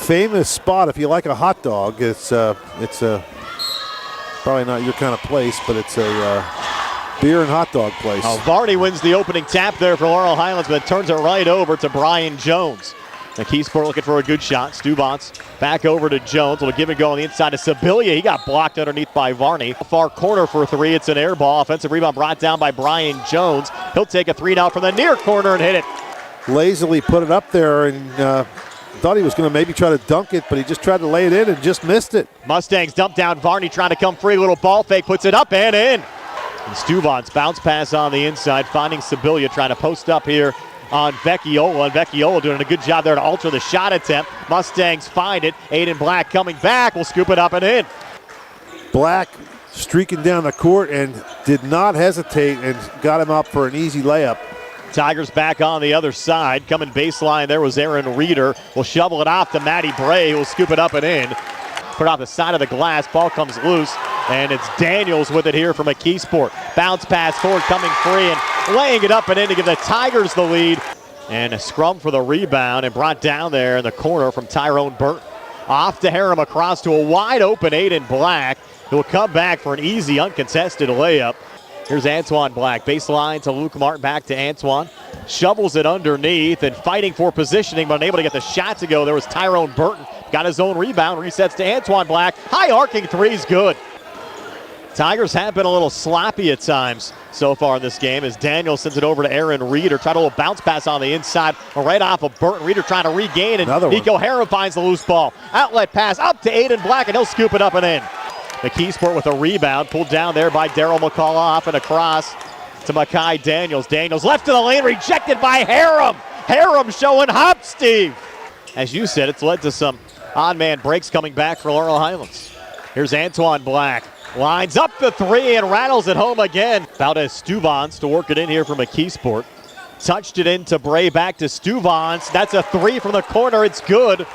famous spot. If you like a hot dog, it's probably not your kind of place, but it's a beer and hot dog place. Oh, Varney wins the opening tap there for Laurel Highlands, but turns it right over to Brian Jones. McKeesport looking for a good shot. Stubance back over to Jones. Will give and go on the inside to Sibilia. He got blocked underneath by Varney. Far corner for three. It's an air ball. Offensive rebound brought down by Brian Jones. He'll take a three now from the near corner and hit it. Lazily put it up there and thought he was going to maybe try to dunk it, but he just tried to lay it in and just missed it. Mustangs dump down. Varney trying to come free. Little ball fake. Puts it up and in. And Stubance bounce pass on the inside, finding Sibilia trying to post up here on Vecchiola, and Vecchiola doing a good job there to alter the shot attempt. Mustangs find it. Aiden Black coming back, will scoop it up and in. Black streaking down the court and did not hesitate and got him up for an easy layup. Tigers back on the other side. Coming baseline there was Aaron Reeder. Will shovel it off to Matty Bray, who will scoop it up and in. Put off the side of the glass. Ball comes loose, and it's Daniels with it here from McKeesport. Bounce pass forward, coming free, and laying it up and in to give the Tigers the lead. And a scrum for the rebound, and brought down there in the corner from Tyrone Burton. Off to Harem, across to a wide open Aiden Black, who will come back for an easy, uncontested layup. Here's Antoine Black, baseline to Luke Martin, back to Antoine. Shovels it underneath and fighting for positioning, but unable to get the shot to go. There was Tyrone Burton, got his own rebound, resets to Antoine Black. High arcing three's good. Tigers have been a little sloppy at times so far in this game as Daniel sends it over to Aaron Reeder. Tried a little bounce pass on the inside, right off of Burton. Reeder trying to regain, and Nico Harem finds the loose ball. Outlet pass up to Aiden Black, and he'll scoop it up and in. McKeesport with a rebound, pulled down there by Darryl McCullough, off and across to Makai Daniels. Daniels left to the lane, rejected by Harem. Harem showing hop, Steve. As you said, it's led to some odd man breaks coming back for Laurel Highlands. Here's Antoine Black. Lines up the three and rattles it home again. Valdez Stuvance to work it in here for McKeesport. Touched it into Bray, back to Stuvance. That's a three from the corner. It's good.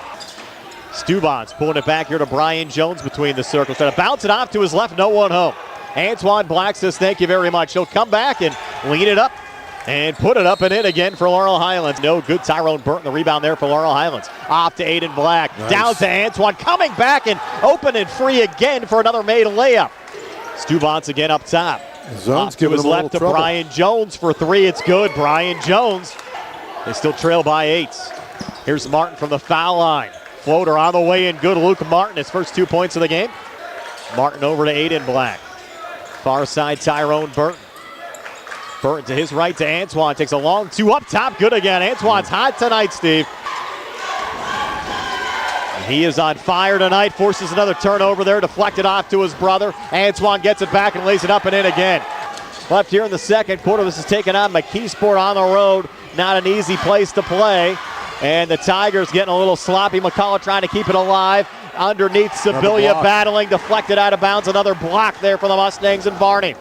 Stubance pulling it back here to Brian Jones between the circles. Trying to bounce it off to his left, no one home. Antoine Black says thank you very much. He'll come back and lean it up and put it up and in again for Laurel Highlands. No good. Tyrone Burton, the rebound there for Laurel Highlands. Off to Aiden Black. Nice. Down to Antoine, coming back and open and free again for another made layup. Stubance again up top. Zone's to his left to Brian Jones for three. It's good. Brian Jones. They still trail by 8. Here's Martin from the foul line. Floater on the way in, good. Luke Martin, his first 2 points of the game. Martin over to Aiden Black. Far side, Tyrone Burton. Burton to his right to Antoine. Takes a long two up top, good again. Antoine's hot tonight, Steve. He is on fire tonight, forces another turnover there, deflected off to his brother. Antoine gets it back and lays it up and in again. Left here in the second quarter, this is taken on McKeesport on the road. Not an easy place to play. And the Tigers getting a little sloppy. McCullough trying to keep it alive. Underneath, Sibilia battling, deflected out of bounds. Another block there for the Mustangs and Varney.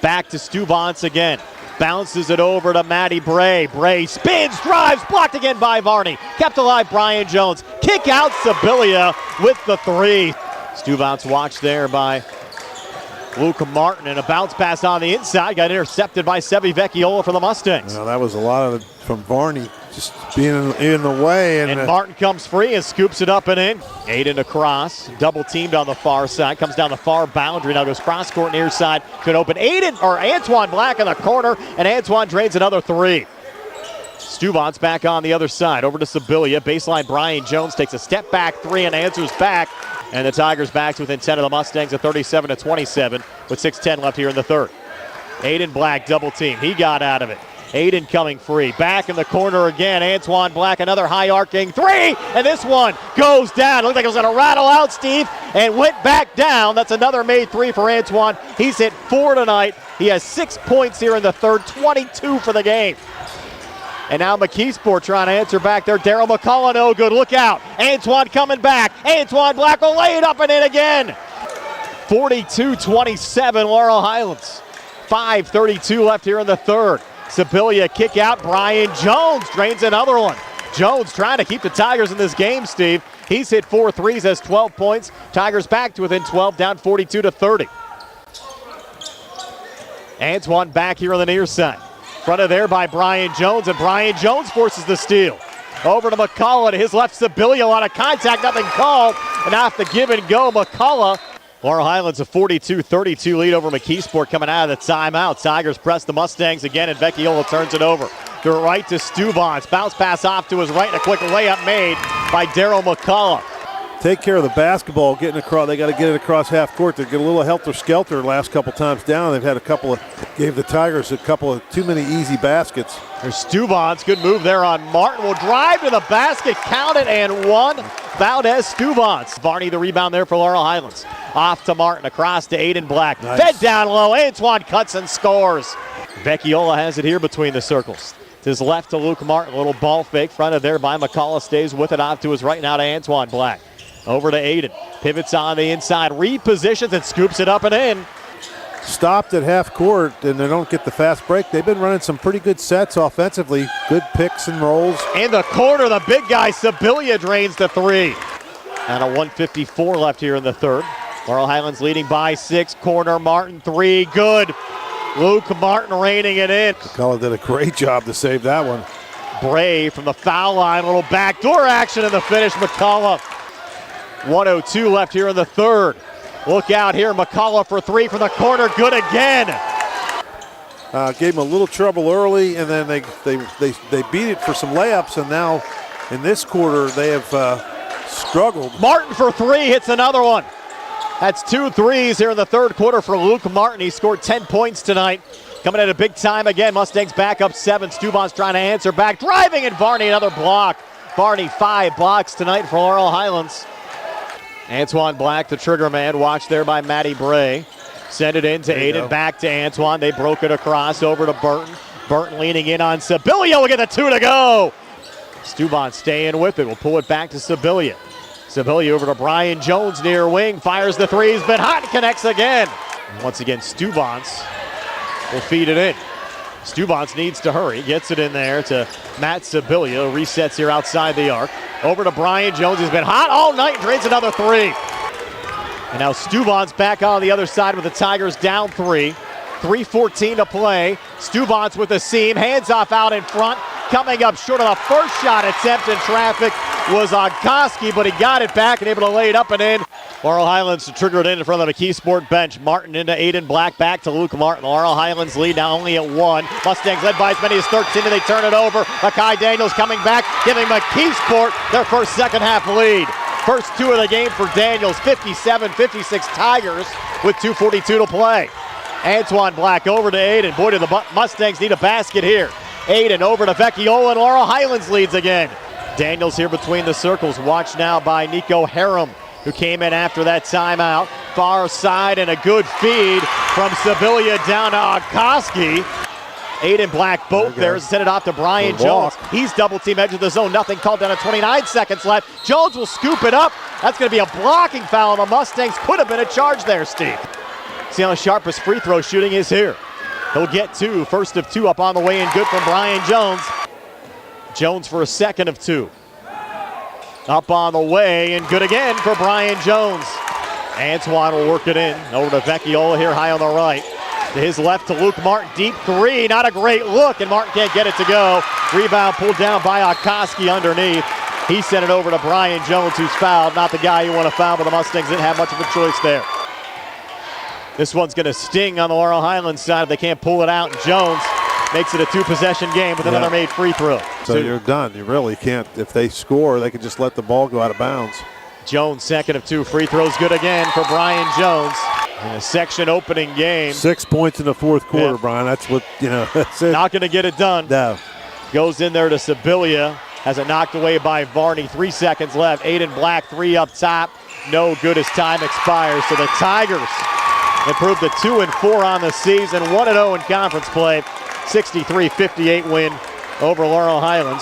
Back to Stubance again. Bounces it over to Matty Bray. Bray spins, drives, blocked again by Varney. Kept alive Brian Jones. Kick out Sibilia with the three. Stubance watched there by Luke Martin, and a bounce pass on the inside. Got intercepted by Sevi Vecchiola for the Mustangs. Well, that was a lot of it from Varney. Just being in the way. And Martin comes free and scoops it up and in. Aiden across, double teamed on the far side, comes down the far boundary, now goes cross court near side. Could open Antoine Black in the corner, and Antoine drains another three. Stubance back on the other side, over to Sibilia. Baseline, Brian Jones takes a step back three and answers back. And the Tigers back to within 10 of the Mustangs at 37-27 with 6:10 left here in the third. Aiden Black double team, he got out of it. Aiden coming free, back in the corner again. Antoine Black, another high arcing three, and this one goes down. Looked like it was gonna rattle out, Steve, and went back down. That's another made three for Antoine. He's hit 4 tonight. He has 6 points here in the third, 22 for the game. And now McKeesport trying to answer back there. Darryl McCullough, no good. Look out. Antoine coming back. Antoine Black will lay it up and in again. 42-27, Laurel Highlands. 5:32 left here in the third. Sibilia kick out. Brian Jones drains another one. Jones trying to keep the Tigers in this game, Steve. He's hit 4 threes, has 12 points. Tigers back to within 12, down 42-30. Antoine back here on the near side. Fronted there by Brian Jones, and Brian Jones forces the steal. Over to McCullough, to his left, Sibilia, a lot of contact, nothing called. And off the give and go, McCullough. Laurel Highlands a 42-32 lead over McKeesport coming out of the timeout. Tigers press the Mustangs again, and Vecchiola turns it over. To right to Stubans. Bounce pass off to his right, and a quick layup made by Daryl McCullough. Take care of the basketball, getting across. They got to get it across half court. They get a little helter-skelter last couple times down. They've had gave the Tigers a couple of too many easy baskets. There's Stubans, good move there on Martin. Will drive to the basket, count it, and one. Valdez Stubans. Varney the rebound there for Laurel Highlands. Off to Martin, across to Aiden Black. Nice. Fed down low, Antoine cuts and scores. Vecchiola has it here between the circles. To his left to Luke Martin, a little ball fake, fronted there by McCullough, stays with it off to his right now to Antoine Black. Over to Aiden, pivots on the inside, repositions and scoops it up and in. Stopped at half court, and they don't get the fast break. They've been running some pretty good sets offensively. Good picks and rolls. In the corner, the big guy, Sibilia, drains the three. And a 1:54 left here in the third. Laurel Highlands leading by 6. Corner, Martin, three, good. Luke Martin reining it in. McCullough did a great job to save that one. Bray from the foul line, a little backdoor action in the finish, McCullough. 1:02 left here in the third. Look out here, McCullough for three from the corner, good again. Gave him a little trouble early, and then they beat it for some layups, and now in this quarter they have struggled. Martin for three, hits another one. That's 2 threes here in the third quarter for Luke Martin. He scored 10 points tonight. Coming at a big time again. Mustangs back up 7. Stubans trying to answer back. Driving, and Varney another block. Varney 5 blocks tonight for Laurel Highlands. Antoine Black, the trigger man, watched there by Matty Bray. Send it in to Aiden, back to Antoine. They broke it across over to Burton. Burton leaning in on Sibilia. We'll get the 2 to go. Stubans staying with it. We'll pull it back to Sibilia. Sibilia over to Brian Jones near wing. Fires the three. He's been hot and connects again. Once again, Stubans will feed it in. Stubans needs to hurry. Gets it in there to Matt Sibilia. Resets here outside the arc. Over to Brian Jones. He's been hot all night. Drains another 3. And now Stubans back on the other side with the Tigers down 3. 3:14 to play. Stubans with a seam. Hands off out in front. Coming up short of the first shot attempt in traffic was Okoski, but he got it back and able to lay it up and in. Laurel Highlands to trigger it in front of the McKeesport bench. Martin into Aiden Black, back to Luke Martin. Laurel Highlands lead now only at 1. Mustangs led by as many as 13, and they turn it over. Makai Daniels coming back, giving McKeesport their first second half lead. First 2 of the game for Daniels, 57-56 Tigers with 2:42 to play. Antoine Black over to Aiden. Boy, do the Mustangs need a basket here. Aiden over to Vecchiola, and Laurel Highlands leads again. Daniels here between the circles, watched now by Nico Harum, who came in after that timeout. Far side, and a good feed from Sibilia down to Okoski. Aiden Black both there, send it off to Brian Jones. He's double team edge of the zone, nothing called, down to 29 seconds left. Jones will scoop it up. That's going to be a blocking foul, and the Mustangs could have been a charge there, Steve. See how the sharpest free throw shooting is here. He'll get 2, first of 2 up on the way in, good from Brian Jones. Jones for a second of 2. Up on the way, and good again for Brian Jones. Antoine will work it in, over to Vecchiola here high on the right. To his left to Luke Martin, deep 3, not a great look, and Martin can't get it to go. Rebound pulled down by Okoski underneath. He sent it over to Brian Jones, who's fouled. Not the guy you want to foul, but the Mustangs didn't have much of a choice there. This one's going to sting on the Laurel Highlands side if they can't pull it out. And Jones makes it a 2-possession game with another made free throw. So you're done. You really can't. If they score, they can just let the ball go out of bounds. Jones, second of 2 free throws, good again for Brian Jones. In a section opening game. 6 points in the fourth quarter, Brian. That's what, that's it. Not going to get it done. No. Goes in there to Sibilia. Has it knocked away by Varney. 3 seconds left. Aiden Black, 3 up top. No good as time expires. So the Tigers improved to 2-4 on the season, 1-0 in conference play, 63-58 win over Laurel Highlands.